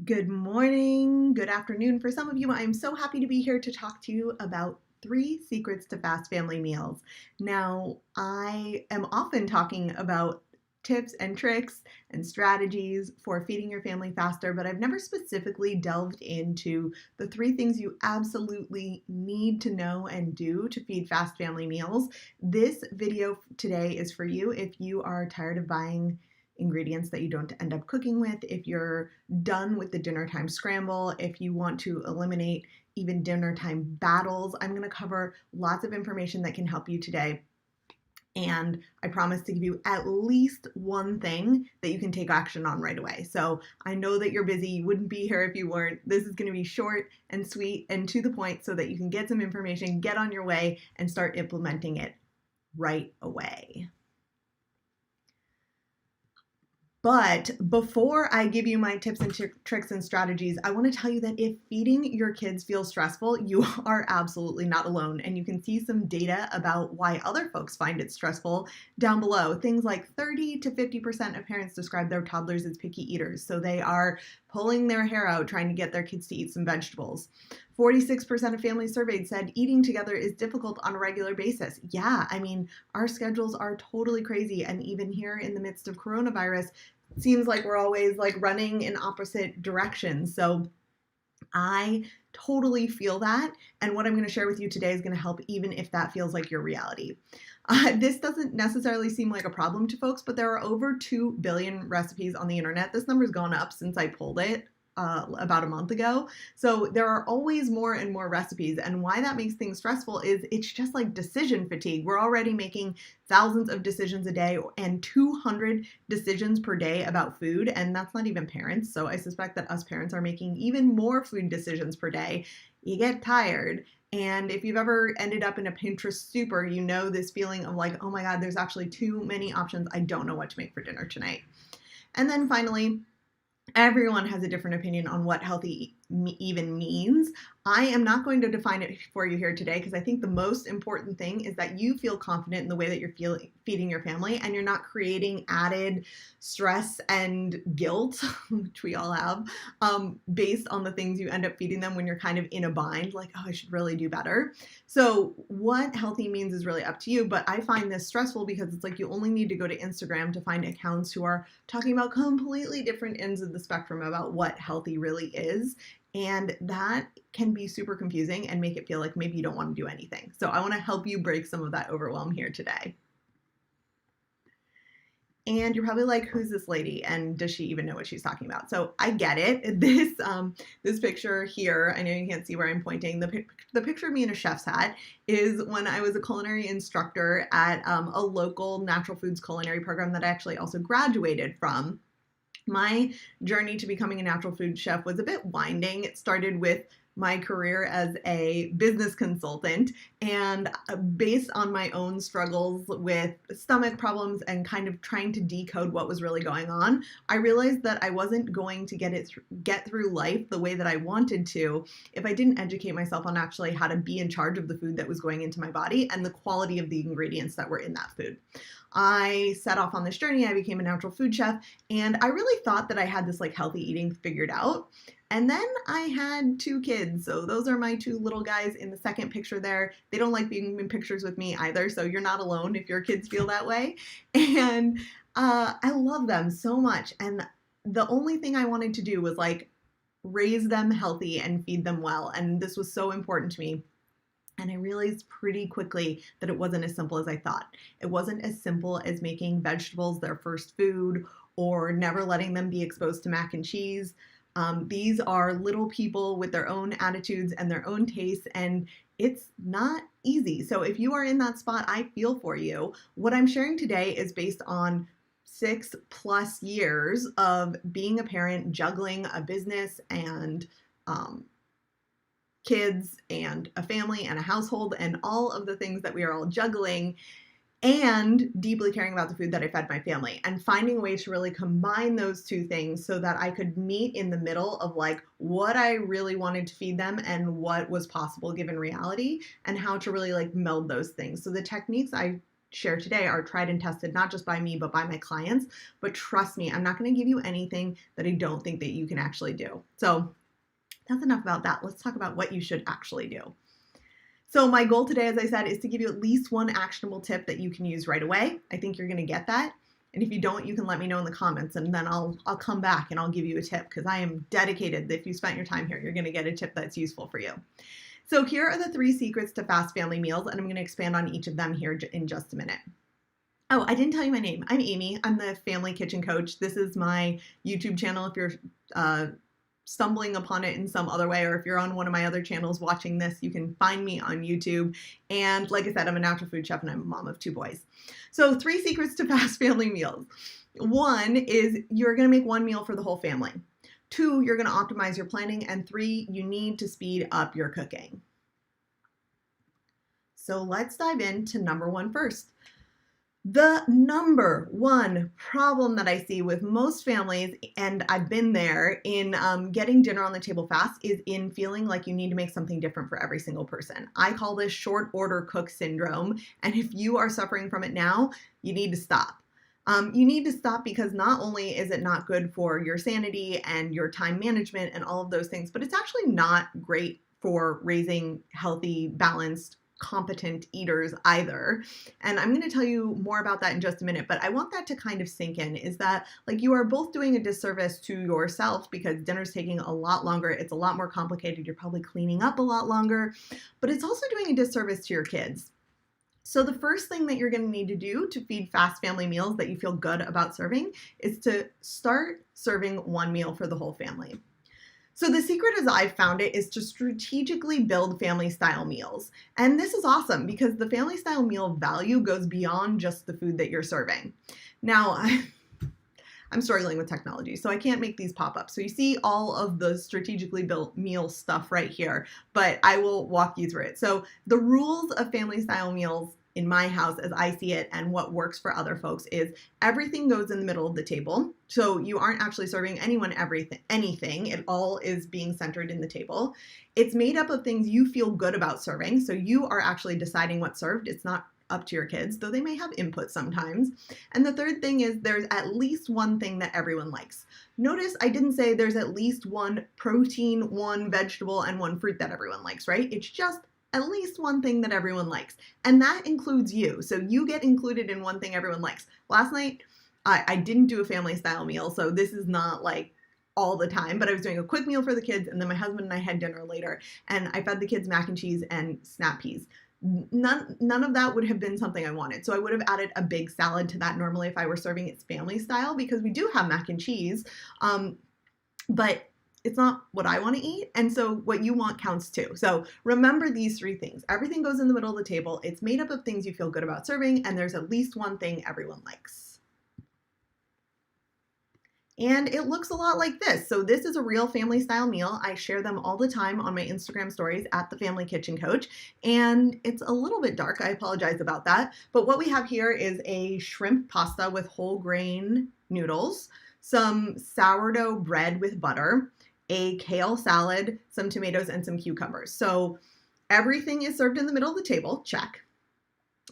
Good morning, good afternoon for some of you. I'm so happy to be here to talk to you about 3 secrets to fast family meals. Now, I am often talking about tips and tricks and strategies for feeding your family faster, but I've never specifically delved into the 3 things you absolutely need to know and do to feed fast family meals. This video today is for you if you are tired of buying ingredients that you don't end up cooking with, if you're done with the dinner time scramble, if you want to eliminate even dinner time battles. I'm going to cover lots of information that can help you today. And I promise to give you at least one thing that you can take action on right away. So I know that you're busy. You wouldn't be here if you weren't. This is going to be short and sweet and to the point so that you can get some information, get on your way, and start implementing it right away. But before I give you my tips and tricks and strategies, I want to tell you that if feeding your kids feels stressful, you are absolutely not alone. And you can see some data about why other folks find it stressful down below. Things like 30 to 50% of parents describe their toddlers as picky eaters. So they are pulling their hair out trying to get their kids to eat some vegetables. 46% of families surveyed said eating together is difficult on a regular basis. Yeah, I mean, our schedules are totally crazy. And even here in the midst of coronavirus, seems like we're always like running in opposite directions. So I totally feel that. And what I'm going to share with you today is going to help even if that feels like your reality. This doesn't necessarily seem like a problem to folks, but there are over 2 billion recipes on the internet. This number's gone up since I pulled it about a month ago. So there are always more and more recipes. And why that makes things stressful is it's just like decision fatigue. We're already making thousands of decisions a day and 200 decisions per day about food. And that's not even parents. So I suspect that us parents are making even more food decisions per day. You get tired. And if you've ever ended up in a Pinterest super, you know this feeling of like, oh my God, there's actually too many options. I don't know what to make for dinner tonight. And then finally, everyone has a different opinion on what healthy even means. I am not going to define it for you here today because I think the most important thing is that you feel confident in the way that you're feeding your family and you're not creating added stress and guilt, which we all have, based on the things you end up feeding them when you're kind of in a bind, like, oh, I should really do better. So what healthy means is really up to you, but I find this stressful because it's like you only need to go to Instagram to find accounts who are talking about completely different ends of the spectrum about what healthy really is. And that can be super confusing and make it feel like maybe you don't want to do anything. So I want to help you break some of that overwhelm here today. And you're probably like, who's this lady? And does she even know what she's talking about? So I get it. This picture here, I know you can't see where I'm pointing. The picture of me in a chef's hat is when I was a culinary instructor at a local natural foods culinary program that I actually also graduated from. My journey to becoming a natural food chef was a bit winding. It started with my career as a business consultant, and based on my own struggles with stomach problems and kind of trying to decode what was really going on, I realized that I wasn't going to get through life the way that I wanted to if I didn't educate myself on actually how to be in charge of the food that was going into my body and the quality of the ingredients that were in that food. I set off on this journey. I became a natural food chef, and I really thought that I had this like healthy eating figured out. And then I had 2 kids. So those are my 2 little guys in the second picture there. They don't like being in pictures with me either. So you're not alone if your kids feel that way. And I love them so much. And the only thing I wanted to do was like raise them healthy and feed them well. And this was so important to me. And I realized pretty quickly that it wasn't as simple as I thought. It wasn't as simple as making vegetables their first food or never letting them be exposed to mac and cheese. These are little people with their own attitudes and their own tastes, and it's not easy. So if you are in that spot, I feel for you. What I'm sharing today is based on 6+ years of being a parent, juggling a business and kids and a family and a household and all of the things that we are all juggling, and deeply caring about the food that I fed my family and finding a way to really combine those 2 things so that I could meet in the middle of like what I really wanted to feed them and what was possible given reality and how to really like meld those things. So the techniques I share today are tried and tested, not just by me, but by my clients. But trust me, I'm not going to give you anything that I don't think that you can actually do. So that's enough about that. Let's talk about what you should actually do. So my goal today, as I said, is to give you at least one actionable tip that you can use right away. I think you're going to get that. And if you don't, you can let me know in the comments, and then I'll come back and I'll give you a tip, because I am dedicated that if you spent your time here, you're going to get a tip that's useful for you. So here are the 3 secrets to fast family meals, and I'm going to expand on each of them here in just a minute. Oh, I didn't tell you my name. I'm Amy. I'm the Family Kitchen Coach. This is my YouTube channel. If you're stumbling upon it in some other way, or if you're on one of my other channels watching this, you can find me on YouTube. And like I said, I'm a natural food chef and I'm a mom of 2 boys. So 3 secrets to fast family meals. 1 is you're going to make 1 meal for the whole family. 2, you're going to optimize your planning. And 3, you need to speed up your cooking. So let's dive into number 1 first. The number 1 problem that I see with most families, and I've been there, in getting dinner on the table fast, is in feeling like you need to make something different for every single person. I call this short order cook syndrome, and if you are suffering from it now, you need to stop. You need to stop because not only is it not good for your sanity and your time management and all of those things, but it's actually not great for raising healthy, balanced, competent eaters either. And I'm going to tell you more about that in just a minute, but I want that to kind of sink in, is that like you are both doing a disservice to yourself because dinner's taking a lot longer. It's a lot more complicated. You're probably cleaning up a lot longer, but it's also doing a disservice to your kids. So the first thing that you're going to need to do to feed fast family meals that you feel good about serving is to start serving 1 meal for the whole family. So the secret, as I've found it, is to strategically build family style meals. And this is awesome because the family style meal value goes beyond just the food that you're serving. Now, I'm struggling with technology, so I can't make these pop up. So you see all of the strategically built meal stuff right here, but I will walk you through it. So the rules of family style meals in my house, as I see it, and what works for other folks, is everything goes in the middle of the table. So you aren't actually serving anyone anything. It all is being centered in the table. It's made up of things you feel good about serving. So you are actually deciding what's served. It's not up to your kids, though they may have input sometimes. And the third thing is there's at least 1 thing that everyone likes. Notice I didn't say there's at least 1 protein, 1 vegetable, and 1 fruit that everyone likes, right? It's just at least 1 thing that everyone likes. And that includes you. So you get included in 1 thing everyone likes. Last night, I didn't do a family style meal, so this is not like all the time, but I was doing a quick meal for the kids, and then my husband and I had dinner later, and I fed the kids mac and cheese and snap peas. None of that would have been something I wanted. So I would have added a big salad to that normally if I were serving it family style, because we do have mac and cheese, but it's not what I want to eat. And so what you want counts too. So remember these 3 things. Everything goes in the middle of the table. It's made up of things you feel good about serving, and there's at least 1 thing everyone likes. And it looks a lot like this. So this is a real family style meal. I share them all the time on my Instagram stories at the Family Kitchen Coach. And it's a little bit dark. I apologize about that. But what we have here is a shrimp pasta with whole grain noodles, some sourdough bread with butter, a kale salad, some tomatoes, and some cucumbers. So everything is served in the middle of the table, check.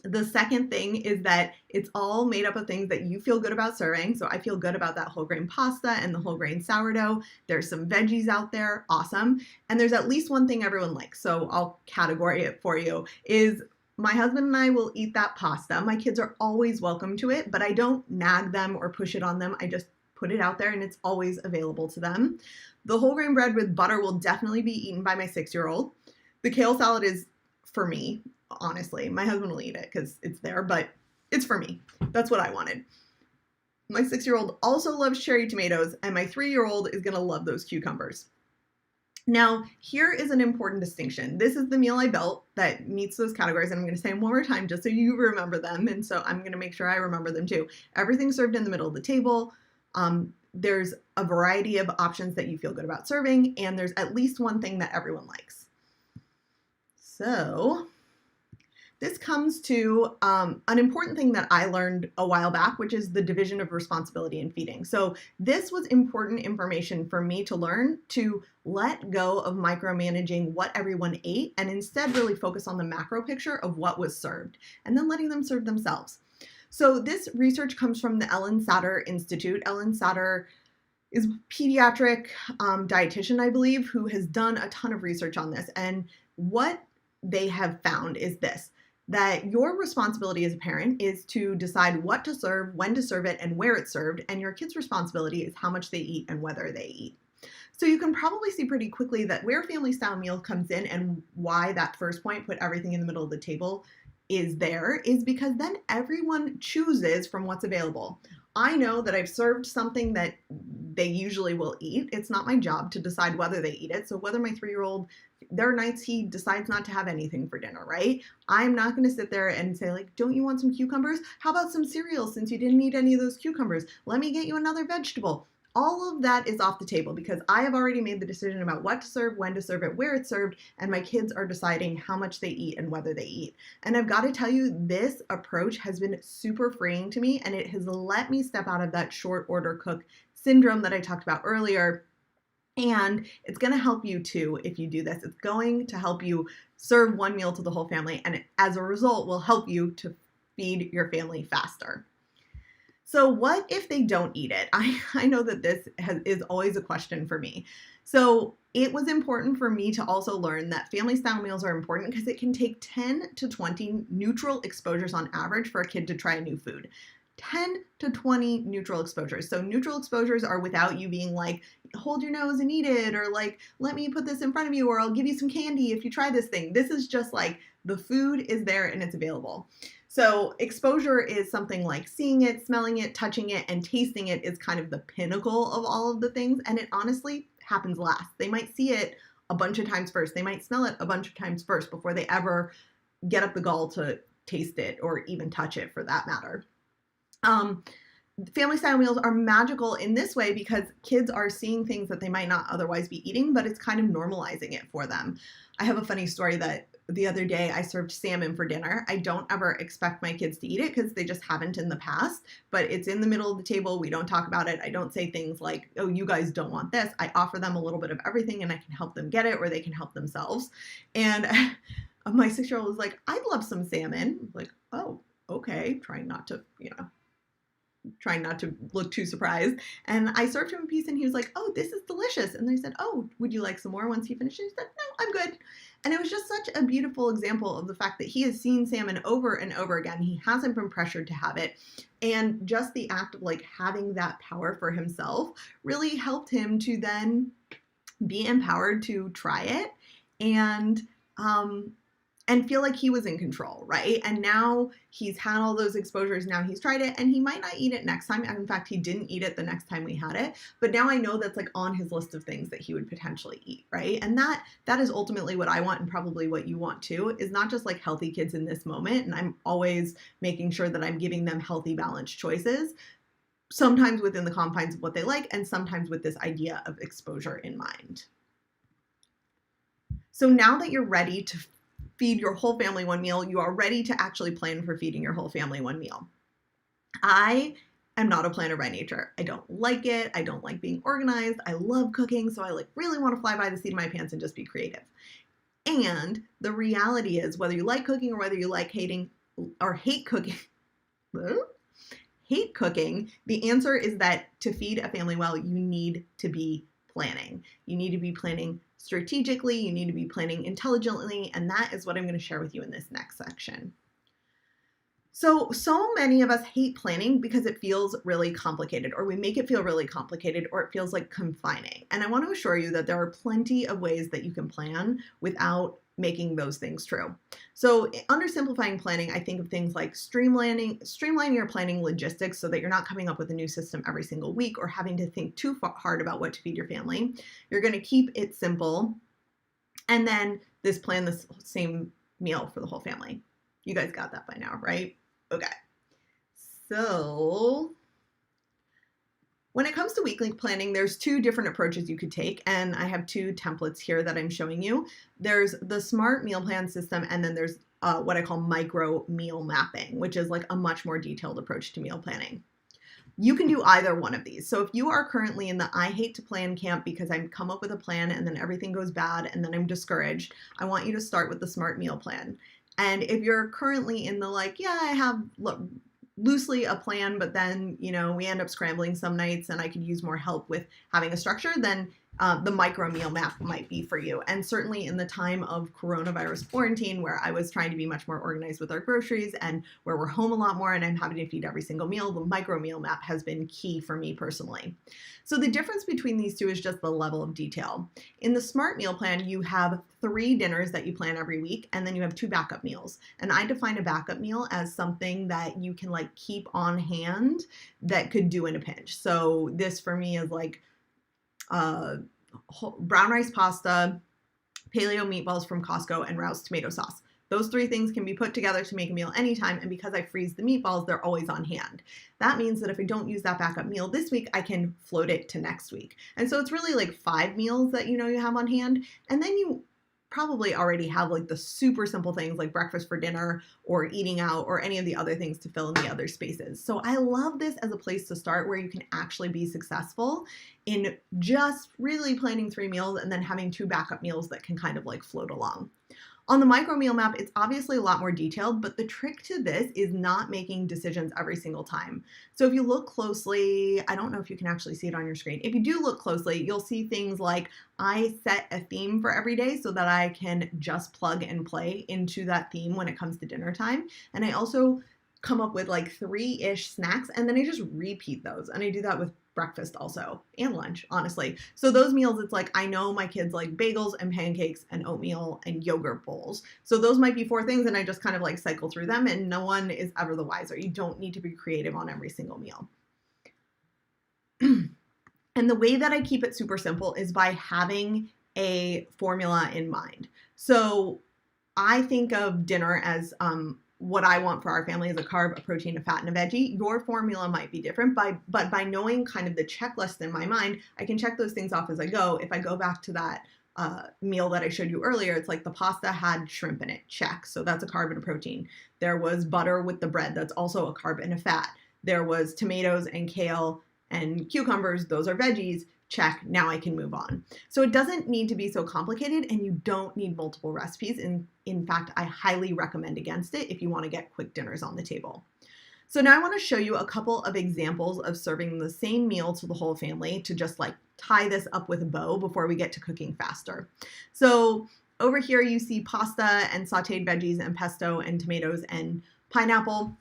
The second thing is that it's all made up of things that you feel good about serving. So I feel good about that whole grain pasta and the whole grain sourdough. There's some veggies out there, awesome. And there's at least 1 thing everyone likes. So I'll category it for you, is my husband and I will eat that pasta. My kids are always welcome to it, but I don't nag them or push it on them. I just put it out there and it's always available to them. The whole grain bread with butter will definitely be eaten by my 6-year-old. The kale salad is for me, honestly. My husband will eat it because it's there, but it's for me. That's what I wanted. My 6-year-old also loves cherry tomatoes, and my 3-year-old is going to love those cucumbers. Now, here is an important distinction. This is the meal I built that meets those categories, and I'm going to say them one more time just so you remember them, and so I'm going to make sure I remember them too. Everything's served in the middle of the table. There's a variety of options that you feel good about serving, and there's at least 1 thing that everyone likes. So This comes to an important thing that I learned a while back, which is the division of responsibility in feeding. So this was important information for me to learn, to let go of micromanaging what everyone ate and instead really focus on the macro picture of what was served and then letting them serve themselves. So this research comes from the Ellen Satter Institute. Ellen Satter is a pediatric dietitian, I believe, who has done a ton of research on this. And what they have found is this, that your responsibility as a parent is to decide what to serve, when to serve it, and where it's served. And your kid's responsibility is how much they eat and whether they eat. So you can probably see pretty quickly that where family style meal comes in and why that first point, put everything in the middle of the table, is there, is because then everyone chooses from what's available. I know that I've served something that they usually will eat. It's not my job to decide whether they eat it. So whether my 3-year-old, there are nights he decides not to have anything for dinner, right? I'm not going to sit there and say, like, don't you want some cucumbers? How about some cereal since you didn't eat any of those cucumbers? Let me get you another vegetable. All of that is off the table because I have already made the decision about what to serve, when to serve it, where it's served, and my kids are deciding how much they eat and whether they eat. And I've got to tell you, this approach has been super freeing to me, and it has let me step out of that short order cook syndrome that I talked about earlier. And it's going to help you too if you do this. It's going to help you serve one meal to the whole family, and it, as a result, will help you to feed your family faster. So what if they don't eat it? I know that this is always a question for me. So it was important for me to also learn that family style meals are important because it can take 10 to 20 neutral exposures on average for a kid to try a new food. 10 to 20 neutral exposures. So neutral exposures are without you being like, hold your nose and eat it, or like, let me put this in front of you, or I'll give you some candy if you try this thing. This is just like the food is there and it's available. So exposure is something like seeing it, smelling it, touching it, and tasting it is kind of the pinnacle of all of the things. And it honestly happens last. They might see it a bunch of times first. They might smell it a bunch of times first before they ever get up the gall to taste it or even touch it for that matter. Family style meals are magical in this way because kids are seeing things that they might not otherwise be eating, but it's kind of normalizing it for them. I have a funny story that the other day I served salmon for dinner. I don't ever expect my kids to eat it because they just haven't in the past, but it's in the middle of the table. We don't talk about it. I don't say things like, oh, you guys don't want this. I offer them a little bit of everything and I can help them get it or they can help themselves. And my 6-year-old was like, I'd love some salmon. I was like, oh, okay. Trying not to look too surprised. And I served him a piece and he was like, oh, this is delicious. And they said, oh, would you like some more once he finished? He said, no, I'm good. And it was just such a beautiful example of the fact that he has seen salmon over and over again. He hasn't been pressured to have it. And just the act of like having that power for himself really helped him to then be empowered to try it and feel like he was in control, right? And now he's had all those exposures. Now he's tried it and he might not eat it next time. In fact, he didn't eat it the next time we had it. But now I know that's like on his list of things that he would potentially eat, right? And that is ultimately what I want and probably what you want too, is not just like healthy kids in this moment. And I'm always making sure that I'm giving them healthy, balanced choices, sometimes within the confines of what they like and sometimes with this idea of exposure in mind. So now that you're ready to feed your whole family one meal, you are ready to actually plan for feeding your whole family one meal. I am not a planner by nature. I don't like it. I don't like being organized. I love cooking, so I like really want to fly by the seat of my pants and just be creative. And the reality is, whether you like cooking or whether you like hating or hate cooking, the answer is that to feed a family well, you need to be planning. You need to be planning strategically, you need to be planning intelligently, and that is what I'm going to share with you in this next section. So many of us hate planning because it feels really complicated, or we make it feel really complicated, or it feels like confining. And I want to assure you that there are plenty of ways that you can plan without making those things true. So under simplifying planning, I think of things like streamlining your planning logistics so that you're not coming up with a new system every single week or having to think too hard about what to feed your family. You're going to keep it simple and then plan the same meal for the whole family. You guys got that by now, right? Okay. So when it comes to weekly planning, there's 2 different approaches you could take, and I have 2 templates here that I'm showing you. There's the SMART meal plan system, and then there's what I call micro meal mapping, which is like a much more detailed approach to meal planning. You can do either one of these. So if you are currently in the I hate to plan camp because I come up with a plan and then everything goes bad and then I'm discouraged, I want you to start with the SMART meal plan. And if you're currently in the like, yeah, I have loosely a plan, but then, we end up scrambling some nights and I could use more help with having a structure, then the micro meal map might be for you. And certainly in the time of coronavirus quarantine, where I was trying to be much more organized with our groceries and where we're home a lot more and I'm having to feed every single meal, the micro meal map has been key for me personally. So the difference between these two is just the level of detail. In the SMART meal plan, you have 3 dinners that you plan every week, and then you have 2 backup meals. And I define a backup meal as something that you can like keep on hand that could do in a pinch. So this for me is like brown rice pasta, paleo meatballs from Costco, and Rouse tomato sauce. Those 3 things can be put together to make a meal anytime, and because I freeze the meatballs, they're always on hand. That means that if I don't use that backup meal this week, I can float it to next week. And so it's really like 5 meals that you have on hand, and then you probably already have like the super simple things like breakfast for dinner or eating out or any of the other things to fill in the other spaces. So I love this as a place to start where you can actually be successful in just really planning 3 meals and then having 2 backup meals that can kind of like float along. On the micro meal map, it's obviously a lot more detailed, but the trick to this is not making decisions every single time. So if you look closely, I don't know if you can actually see it on your screen. If you do look closely, you'll see things like I set a theme for every day so that I can just plug and play into that theme when it comes to dinner time. And I also come up with like 3-ish snacks, and then I just repeat those. And I do that with breakfast also, and lunch, honestly. So those meals, it's like, I know my kids like bagels and pancakes and oatmeal and yogurt bowls. So those might be 4 things, and I just kind of like cycle through them, and no one is ever the wiser. You don't need to be creative on every single meal. And the way that I keep it super simple is by having a formula in mind. So I think of dinner as what I want for our family is a carb, a protein, a fat, and a veggie. Your formula might be different, but by knowing kind of the checklist in my mind, I can check those things off as I go. If I go back to that meal that I showed you earlier, it's like the pasta had shrimp in it, check. So that's a carb and a protein. There was butter with the bread. That's also a carb and a fat. There was tomatoes and kale and cucumbers. Those are veggies. Check. Now I can move on. So it doesn't need to be so complicated, and you don't need multiple recipes. In fact, I highly recommend against it if you want to get quick dinners on the table. So now I want to show you a couple of examples of serving the same meal to the whole family to just like tie this up with a bow before we get to cooking faster. So over here you see pasta and sauteed veggies and pesto and tomatoes and pineapple.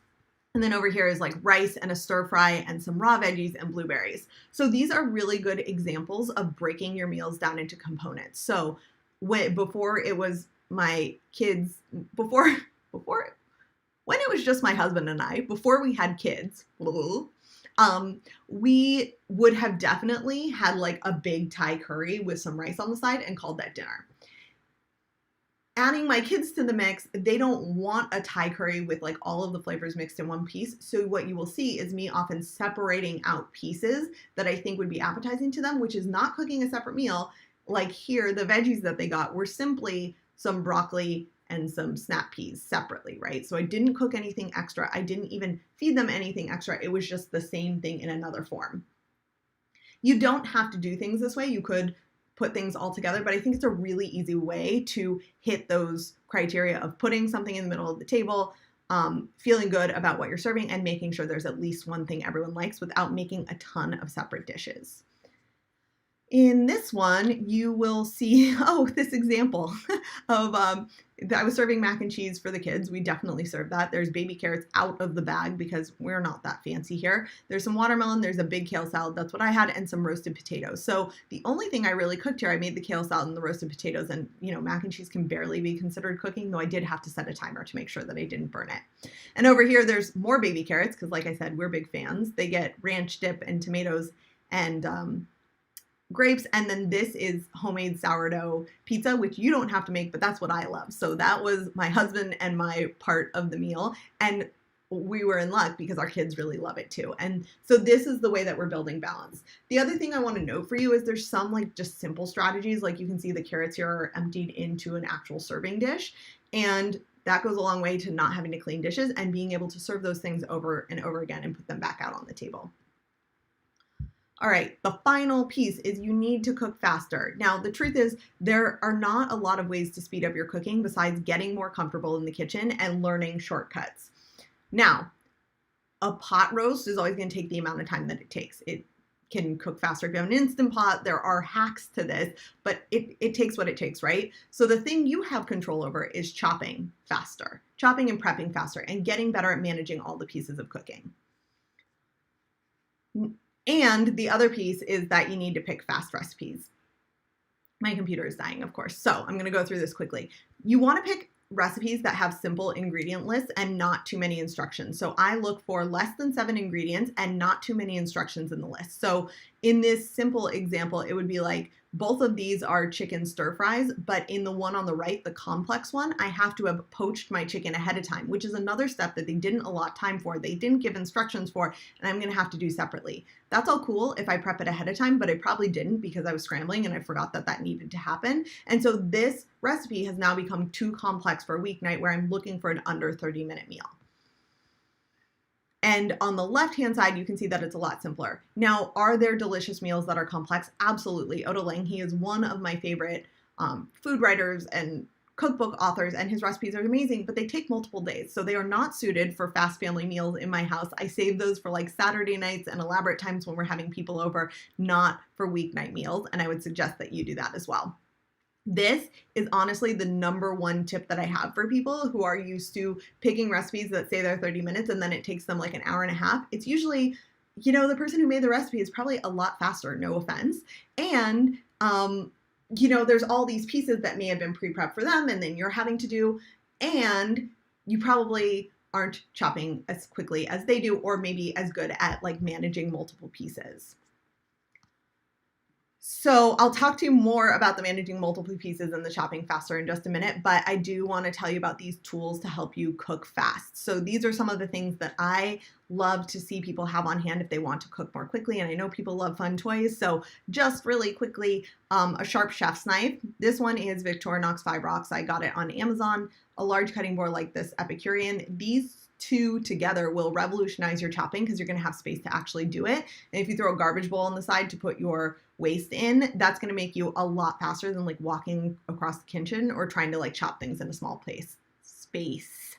And then over here is like rice and a stir fry and some raw veggies and blueberries. So these are really good examples of breaking your meals down into components. So before it was my kids, when it was just my husband and I, before we had kids, we would have definitely had like a big Thai curry with some rice on the side and called that dinner. Adding my kids to the mix, they don't want a Thai curry with like all of the flavors mixed in one piece. So what you will see is me often separating out pieces that I think would be appetizing to them, which is not cooking a separate meal. Like here, the veggies that they got were simply some broccoli and some snap peas separately, right? So I didn't cook anything extra. I didn't even feed them anything extra. It was just the same thing in another form. You don't have to do things this way. You could put things all together, but I think it's a really easy way to hit those criteria of putting something in the middle of the table, feeling good about what you're serving, and making sure there's at least one thing everyone likes without making a ton of separate dishes. In this one, you will see, this example of, I was serving mac and cheese for the kids. We definitely serve that. There's baby carrots out of the bag because we're not that fancy here. There's some watermelon, there's a big kale salad, that's what I had, and some roasted potatoes. So the only thing I really cooked here, I made the kale salad and the roasted potatoes, and mac and cheese can barely be considered cooking, though I did have to set a timer to make sure that I didn't burn it. And over here, there's more baby carrots, because like I said, we're big fans. They get ranch dip and tomatoes and grapes, and then this is homemade sourdough pizza, which you don't have to make, but that's what I love. So that was my husband and my part of the meal. And we were in luck because our kids really love it too. And so this is the way that we're building balance. The other thing I want to note for you is there's some like just simple strategies. Like you can see the carrots here are emptied into an actual serving dish. And that goes a long way to not having to clean dishes and being able to serve those things over and over again and put them back out on the table. All right, the final piece is you need to cook faster. Now, the truth is there are not a lot of ways to speed up your cooking besides getting more comfortable in the kitchen and learning shortcuts. Now, a pot roast is always going to take the amount of time that it takes. It can cook faster if you have an Instant Pot. There are hacks to this, but it takes what it takes, right? So the thing you have control over is chopping faster, chopping and prepping faster, and getting better at managing all the pieces of cooking. And the other piece is that you need to pick fast recipes. My computer is dying, of course, so I'm going to go through this quickly. You want to pick recipes that have simple ingredient lists and not too many instructions. So I look for less than 7 ingredients and not too many instructions in the list. So in this simple example, it would be like both of these are chicken stir fries, but in the one on the right, the complex one, I have to have poached my chicken ahead of time, which is another step that they didn't allot time for. They didn't give instructions for, and I'm going to have to do separately. That's all cool if I prep it ahead of time, but I probably didn't because I was scrambling and I forgot that that needed to happen. And so this recipe has now become too complex for a weeknight where I'm looking for an under 30-minute meal. And on the left-hand side, you can see that it's a lot simpler. Now, are there delicious meals that are complex? Absolutely. Oda Ling, he is one of my favorite food writers and cookbook authors, and his recipes are amazing, but they take multiple days. So they are not suited for fast family meals in my house. I save those for like Saturday nights and elaborate times when we're having people over, not for weeknight meals. And I would suggest that you do that as well. This is honestly the number one tip that I have for people who are used to picking recipes that say they're 30 minutes and then it takes them like an hour and a half. It's usually, you know, the person who made the recipe is probably a lot faster, no offense. And, you know, there's all these pieces that may have been pre-prepped for them and then you're having to do, and you probably aren't chopping as quickly as they do or maybe as good at like managing multiple pieces. So I'll talk to you more about the managing multiple pieces and the chopping faster in just a minute, but I do want to tell you about these tools to help you cook fast. So these are some of the things that I love to see people have on hand if they want to cook more quickly. And I know people love fun toys. So just really quickly, a sharp chef's knife. This one is Victorinox Fibrox. I got it on Amazon. A large cutting board like this Epicurean. These two together will revolutionize your chopping because you're going to have space to actually do it. And if you throw a garbage bowl on the side to put your waste in, that's going to make you a lot faster than like walking across the kitchen or trying to like chop things in a small space.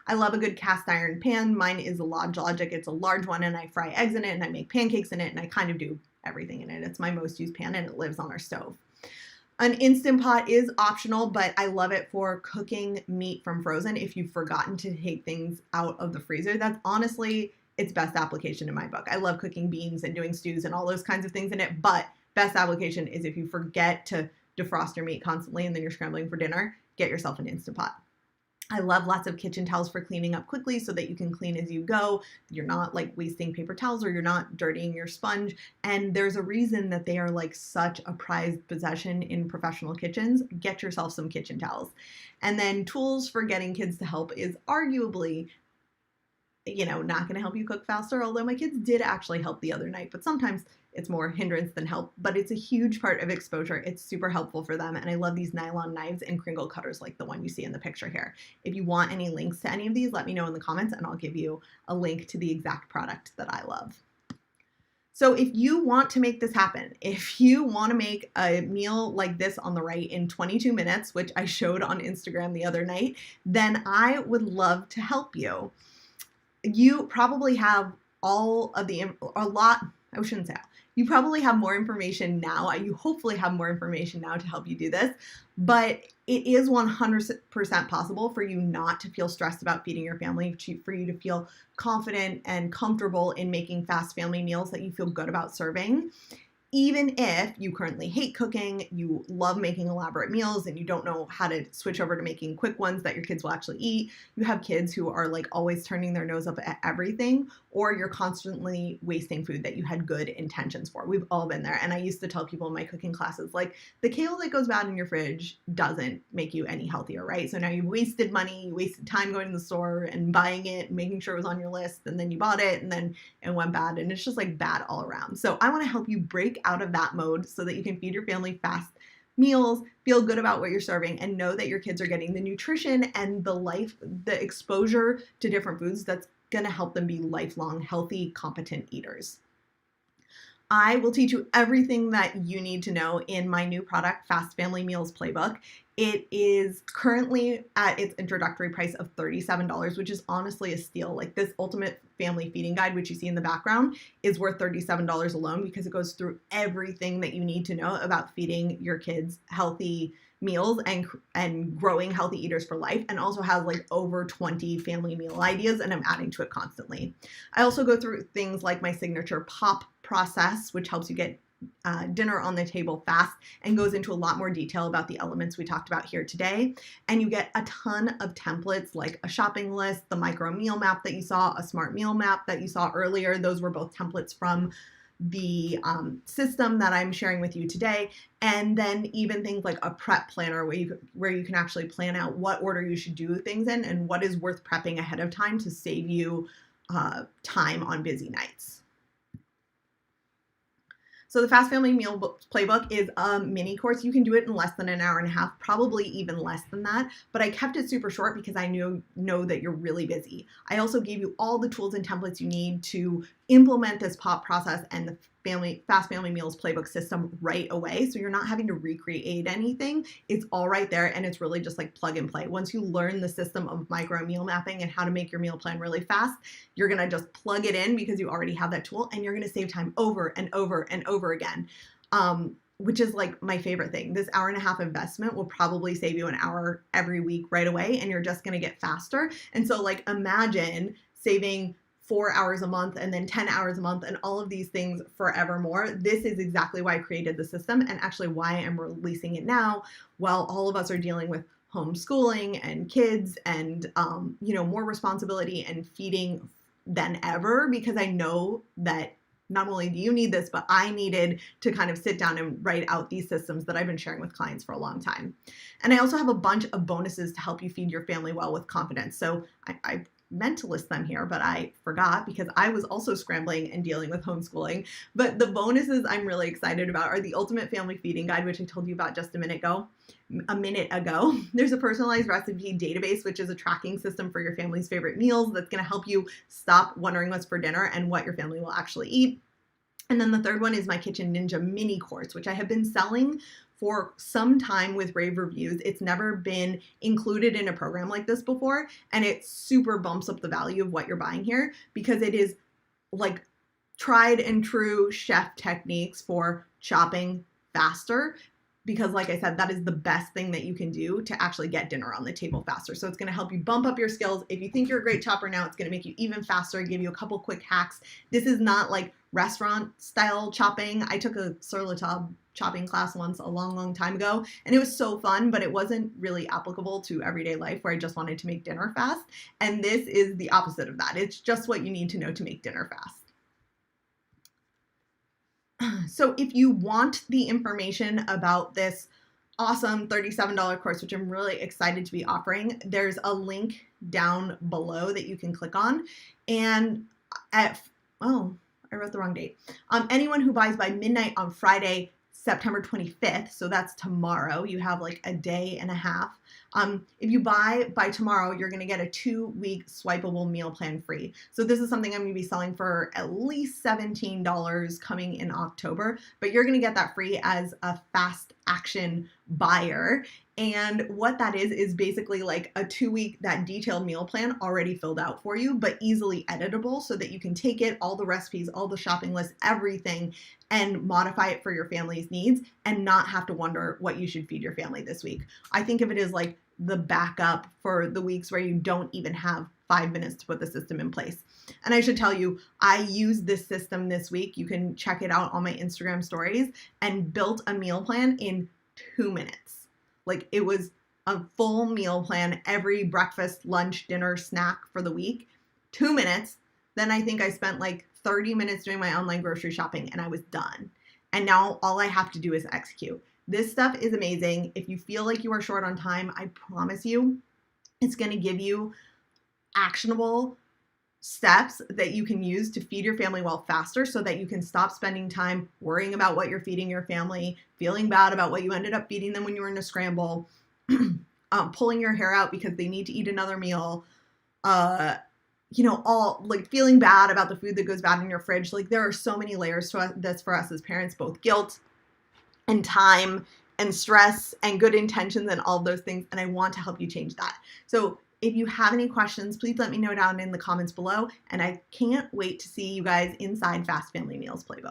I love a good cast iron pan. Mine is a Lodge Logic. It's a large one and I fry eggs in it and I make pancakes in it and I kind of do everything in it. It's my most used pan and it lives on our stove. An Instant Pot is optional, but I love it for cooking meat from frozen. If you've forgotten to take things out of the freezer, that's honestly its best application in my book. I love cooking beans and doing stews and all those kinds of things in it, but best application is if you forget to defrost your meat constantly and then you're scrambling for dinner, get yourself an Instant Pot. I love lots of kitchen towels for cleaning up quickly so that you can clean as you go. You're not like wasting paper towels or you're not dirtying your sponge. And there's a reason that they are like such a prized possession in professional kitchens. Get yourself some kitchen towels. And then tools for getting kids to help is arguably, you know, not going to help you cook faster, although my kids did actually help the other night, but sometimes it's more hindrance than help, but it's a huge part of exposure. It's super helpful for them. And I love these nylon knives and Kringle cutters like the one you see in the picture here. If you want any links to any of these, let me know in the comments and I'll give you a link to the exact product that I love. So if you want to make this happen, if you want to make a meal like this on the right in 22 minutes, which I showed on Instagram the other night, then I would love to help you. You probably have you probably have more information now. You hopefully have more information now to help you do this, but it is 100% possible for you not to feel stressed about feeding your family, for you to feel confident and comfortable in making fast family meals that you feel good about serving. Even if you currently hate cooking, you love making elaborate meals, and you don't know how to switch over to making quick ones that your kids will actually eat, you have kids who are like always turning their nose up at everything, or you're constantly wasting food that you had good intentions for. We've all been there. And I used to tell people in my cooking classes, like, the kale that goes bad in your fridge doesn't make you any healthier, right? So now you wasted money, you wasted time going to the store and buying it and making sure it was on your list, and then you bought it and then it went bad, and it's just like bad all around. So I want to help you break out of that mode so that you can feed your family fast meals, feel good about what you're serving, and know that your kids are getting the nutrition and the exposure to different foods that's going to help them be lifelong, healthy, competent eaters. I will teach you everything that you need to know in my new product, Fast Family Meals Playbook. It is currently at its introductory price of $37, which is honestly a steal. Like, this ultimate family feeding guide, which you see in the background, is worth $37 alone because it goes through everything that you need to know about feeding your kids healthy meals and growing healthy eaters for life, and also has like over 20 family meal ideas, and I'm adding to it constantly. I also go through things like my signature POP process, which helps you get dinner on the table fast, and goes into a lot more detail about the elements we talked about here today. And you get a ton of templates like a shopping list, the micro meal map that you saw, a smart meal map that you saw earlier. Those were both templates from the system that I'm sharing with you today. And then even things like a prep planner where you can actually plan out what order you should do things in and what is worth prepping ahead of time to save you time on busy nights. So the Fast Family Meal Playbook is a mini course. You can do it in less than an hour and a half, probably even less than that, but I kept it super short because I know that you're really busy. I also gave you all the tools and templates you need to implement this POP process and the Fast Family Meals Playbook system right away. So you're not having to recreate anything. It's all right there, and it's really just like plug and play. Once you learn the system of micro meal mapping and how to make your meal plan really fast, you're gonna just plug it in because you already have that tool, and you're gonna save time over and over and over again. Which is like my favorite thing. This hour and a half investment will probably save you an hour every week right away, and you're just gonna get faster. And so like, imagine saving 4 hours a month and then 10 hours a month and all of these things forevermore. This is exactly why I created the system, and actually why I'm releasing it now while all of us are dealing with homeschooling and kids and more responsibility and feeding than ever, because I know that not only do you need this, but I needed to kind of sit down and write out these systems that I've been sharing with clients for a long time. And I also have a bunch of bonuses to help you feed your family well with confidence. So I meant to list them here, but I forgot because I was also scrambling and dealing with homeschooling. But the bonuses I'm really excited about are the Ultimate Family Feeding Guide, which I told you about just a minute ago. There's a personalized recipe database, which is a tracking system for your family's favorite meals that's going to help you stop wondering what's for dinner and what your family will actually eat. And then the third one is my Kitchen Ninja mini course, which I have been selling for some time with rave reviews. It's never been included in a program like this before, and it super bumps up the value of what you're buying here because it is like tried and true chef techniques for chopping faster. Because like I said, that is the best thing that you can do to actually get dinner on the table faster. So it's going to help you bump up your skills. If you think you're a great chopper now, it's going to make you even faster, give you a couple quick hacks. This is not like restaurant style chopping. I took a sur la table chopping class once a long time ago, and it was so fun, but it wasn't really applicable to everyday life where I just wanted to make dinner fast. And this is the opposite of that. It's just what you need to know to make dinner fast. So if you want the information about this awesome $37 course, which I'm really excited to be offering, there's a link down below that you can click on. And I wrote the wrong date. Anyone who buys by midnight on Friday, September 25th, so that's tomorrow, you have like a day and a half. If you buy by tomorrow, you're going to get a 2-week swipeable meal plan free. So this is something I'm going to be selling for at least $17 coming in October, but you're going to get that free as a fast action buyer. And what that is basically like a 2-week, that detailed meal plan already filled out for you, but easily editable so that you can take it, all the recipes, all the shopping lists, everything, and modify it for your family's needs and not have to wonder what you should feed your family this week. I think of it as like the backup for the weeks where you don't even have 5 minutes to put the system in place. And I should tell you, I used this system this week. You can check it out on my Instagram stories, and built a meal plan in 2 minutes. Like, it was a full meal plan, every breakfast, lunch, dinner, snack for the week, 2 minutes. Then I think I spent like 30 minutes doing my online grocery shopping, and I was done. And now all I have to do is execute. This stuff is amazing. If you feel like you are short on time, I promise you, it's going to give you actionable steps that you can use to feed your family well faster, so that you can stop spending time worrying about what you're feeding your family, feeling bad about what you ended up feeding them when you were in a scramble, pulling your hair out because they need to eat another meal, all like feeling bad about the food that goes bad in your fridge. Like, there are so many layers to this for us as parents, both guilt and time and stress and good intentions and all those things. And I want to help you change that. So if you have any questions, please let me know down in the comments below. And I can't wait to see you guys inside Fast Family Meals Playbook.